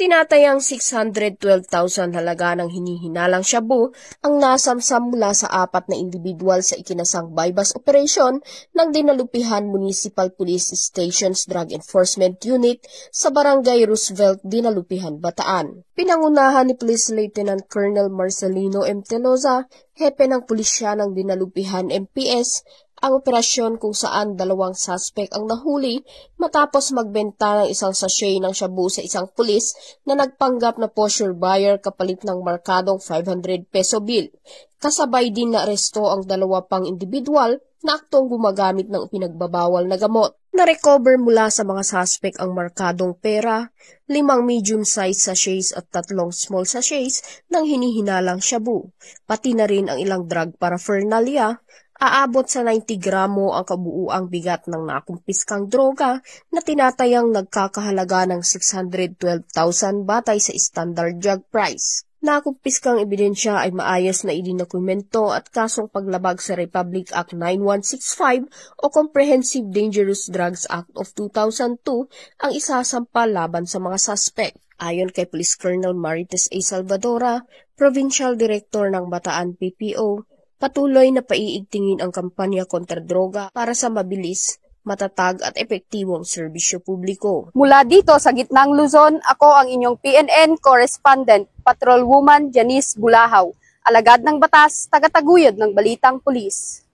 Tinatayang 612,000 halaga ng hinihinalang shabu ang nasamsam mula sa 4 na individual sa ikinasang bypass operation ng Dinalupihan Municipal Police Station's Drug Enforcement Unit sa Barangay Roosevelt, Dinalupihan, Bataan. Pinangunahan ni Police Lieutenant Colonel Marcelino M. Telosa, hepe ng pulisya ng Dinalupihan MPS, ang operasyon kung saan 2 suspect ang nahuli matapos magbenta ng isang sachet ng shabu sa isang pulis na nagpanggap na posture buyer kapalit ng markadong 500 peso bill. Kasabay din na aresto ang 2 pang individual na aktong gumagamit ng pinagbabawal na gamot. Na-recover mula sa mga suspect ang markadong pera, 5 medium-sized sachets at 3 small sachets ng hinihinalang shabu, pati na rin ang ilang drug paraphernalia. Aabot sa 90 gramo ang kabuuang bigat ng nakumpiskang droga na tinatayang nagkakahalaga ng 612,000 batay sa standard drug price. Nakumpiskang ebidensya ay maayos na idinokumento at kasong paglabag sa Republic Act 9165 o Comprehensive Dangerous Drugs Act of 2002 ang isasampa laban sa mga suspect. Ayon kay Police Colonel Marites A. Salvadora, Provincial Director ng Bataan PPO, patuloy na paiigtingin ang kampanya kontra droga para sa mabilis, matatag at epektibong serbisyo publiko. Mula dito sa gitnang Luzon, ako ang inyong PNN correspondent, Patrolwoman Janice Bulahaw, alagad ng batas, tagataguyod ng Balitang Pulis.